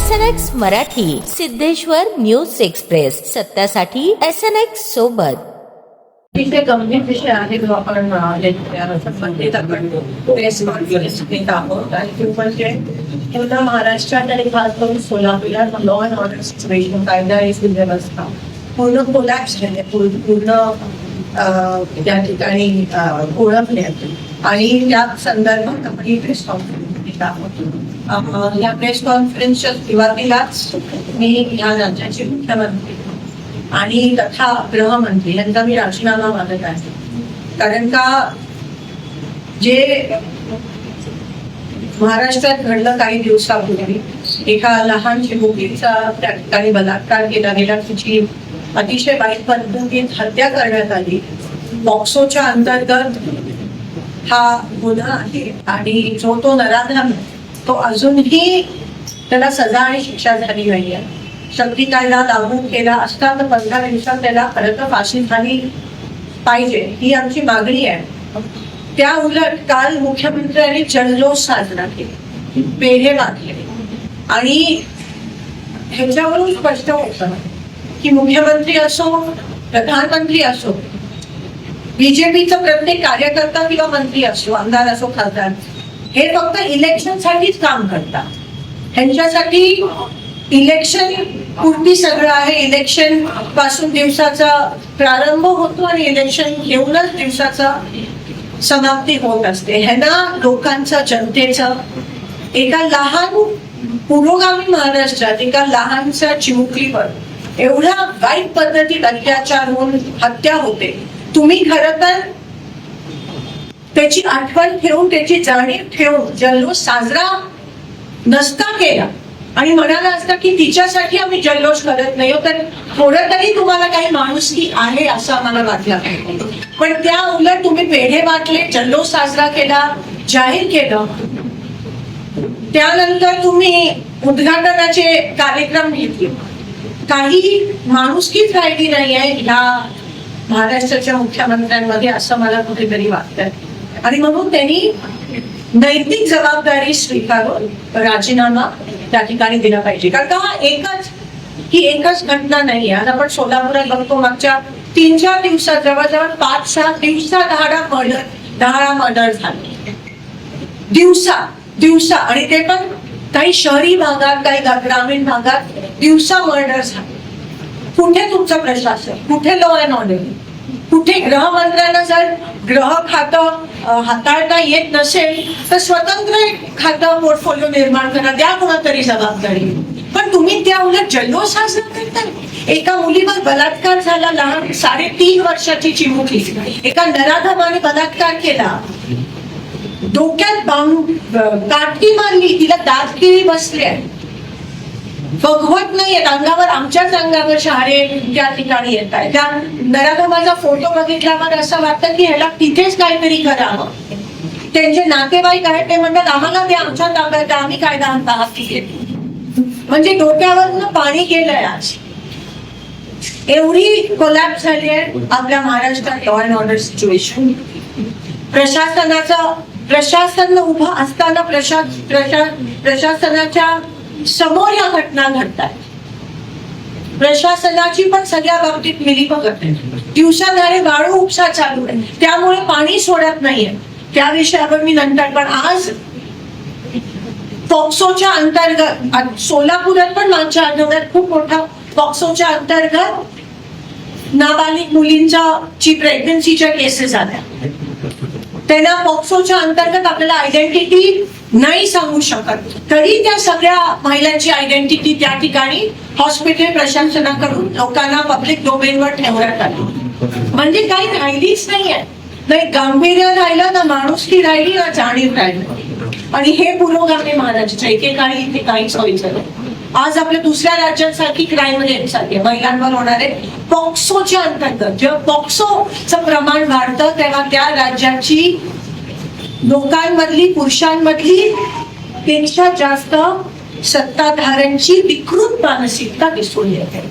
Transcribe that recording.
SNX Marathi, Siddheshwar news express, सत्यासाठी SNX सोबत. इथे गंभीर विषय आहे जो आपण संबंधित प्रेस कॉन्फरन्स घेत आहोत आणि म्हणजे पूर्ण महाराष्ट्रात आणि खास करून सोलापुरात लॉ अँड ऑर्डर सिच्युएशन कायदा आणि सुव्यवस्था पूर्ण कोलॅप्स झाले पूर्ण त्या ठिकाणी ओळखण्यात आणि त्या संदर्भात आपण ही प्रेस कॉन्फरन्स घेत आहोत. या प्रेस कॉन्फरन्सच्या सुरुवातीलाच मी या राज्याचे मुख्यमंत्री आणि तथा गृहमंत्री यांचा मी राजीनामा मागत आहे. कारण का जे महाराष्ट्रात घडलं काही दिवसापूर्वी एका लहान मुलीचा त्या ठिकाणी बलात्कार केला गेला, तिची अतिशय वाईट पद्धतीत हत्या करण्यात आली. पॉक्सोच्या अंतर्गत हा गुन्हा आहे आणि जो तो नराधम तो अजूनही त्याला सजा आणि शिक्षा झाली नाही आहे. शक्ती कायदा लागू केला असता तर 15 दिवसात त्याला खरं तर फाशी झाली पाहिजे ही आमची मागणी आहे. त्या उलट काल मुख्यमंत्र्यांनी जल्लोष साजरा केला, पेढे वाटले आणि ह्याच्यावरून स्पष्ट होतं की मुख्यमंत्री असो प्रधानमंत्री असो बीजेपीचा प्रत्येक कार्यकर्ता किंवा मंत्री असो आमदार असो खासदार हे फक्त इलेक्शनसाठीच काम करतात. ह्यांच्यासाठी इलेक्शन पूर्वी सगळं आहे. इलेक्शन पासून दिवसाचा प्रारंभ होतो आणि इलेक्शन घेऊनच दिवसाचा समाप्ती होत असते. ह्यांना लोकांचा जनतेचा एका लहान पुरोगामी महाराष्ट्रात एका लहानशा चिमुकलीवर एवढ्या वाईट पद्धतीत अत्याचार होऊन हत्या होते. तुम्ही खरं तर त्याची आठवण ठेवून त्याची जाणीव ठेवून जल्लोष साजरा नसता केला आणि म्हणाला असता की तिच्यासाठी आम्ही जल्लोष करत नाही तर थोडं तरी तुम्हाला काही माणुसकी आहे असं आम्हाला वाटलं. पण त्या उलट तुम्ही पेढे वाटले, जल्लोष साजरा केला, जाहीर केलं. त्यानंतर तुम्ही उद्घाटनाचे कार्यक्रम घेतले. काही माणुसकीच राहिली नाही आहे ह्या महाराष्ट्राच्या मुख्यमंत्र्यांमध्ये असं मला कुठेतरी वाटतंय आणि म्हणून त्यांनी नैतिक जबाबदारी स्वीकारून राजीनामा त्या ठिकाणी दिला पाहिजे. कारण का ही एकच घटना नाही आहे. आपण सोलापुरात बघतो मागच्या 3-4 दिवसात जवळजवळ 5-6 दिवसात 10 मर्डर झाले दिवसा आणि ते पण काही शहरी भागात काही ग्रामीण भागात दिवसा मर्डर झाले. कुठे तुमचं प्रशासन, कुठे लॉ अँड ऑर्डर, कुठे गृहमंत्र्यांना जर गृह खातं हाताळता येत नसेल तर स्वतंत्र एक खातं पोर्टफोलिओ निर्माण करा, द्या कोणातरी जबाबदारी. पण तुम्ही त्या उलट जल्लोष साजरा करताय. एका मुलीवर बलात्कार झाला, लहान 3.5 वर्षाची चिमुकली, एका नराधमाने बलात्कार केला, डोक्यात काठी मारली, तिला दातकिळी बसली, बघवत नाहीयेत अंगावर, आमच्याच अंगावर शहारे त्या ठिकाणी येत आहे. त्या नराधमाचा फोटो बघितल्यावर असं वाटतं की ह्याला तिथेच काहीतरी करावं. त्यांचे नातेवाईक आहेत ते म्हणतात आम्हाला ते आमच्या ताब्यात, आम्ही कायदा हाती घेतो. म्हणजे डोक्यावरनं पाणी गेलंय. आज एवढी कोलॅप्स झाली आहे आपल्या महाराष्ट्रात लॉ अँड ऑर्डर सिच्युएशन. प्रशासन उभं असताना प्रशासनाच्या समोर या घटना घडतात. प्रशासनाची पण सगळ्या बाबतीत मिलीभगत आहे. दिवसाधारे वाळू उपसा चालू आहे, त्यामुळे पाणी सोडत नाहीये. त्या विषयावर मी नंतर. पण आज पॉक्सोच्या अंतर्गत सोलापुरात पण मागच्या आठवड्यात खूप मोठा पॉक्सोच्या अंतर्गत नाबालिग मुलींची प्रेग्नन्सीच्या केसेस आल्या. त्यांना पॉक्सोच्या अंतर्गत आपल्याला आयडेंटिटी नाही सांगू शकत तरी त्या सगळ्या महिलांची आयडेंटिटी त्या ठिकाणी हॉस्पिटल प्रशासनाकडून लोकांना पब्लिक डोमेनवर ठेवण्यात आली. म्हणजे काही राहिलीच नाहीये. नाही गांभीर्य राहिलं ना, माणुसकी राहिली ना, जाणीव राहिली. आणि हे पुरोगामी महाराष्ट्र एकेकाळी इथे काहीच व्हायचं. आज आपल्या दुसऱ्या राज्यांसारखी क्राईम रेटसारखे महिलांवर होणारे पॉक्सोच्या अंतर्गत जेव्हा पॉक्सोचं प्रमाण वाढतं तेव्हा त्या राज्याची लोकांमधली पुरुषांमधली पेक्षा जास्त सत्ताधाऱ्यांची विकृत मानसिकता दिसून येते.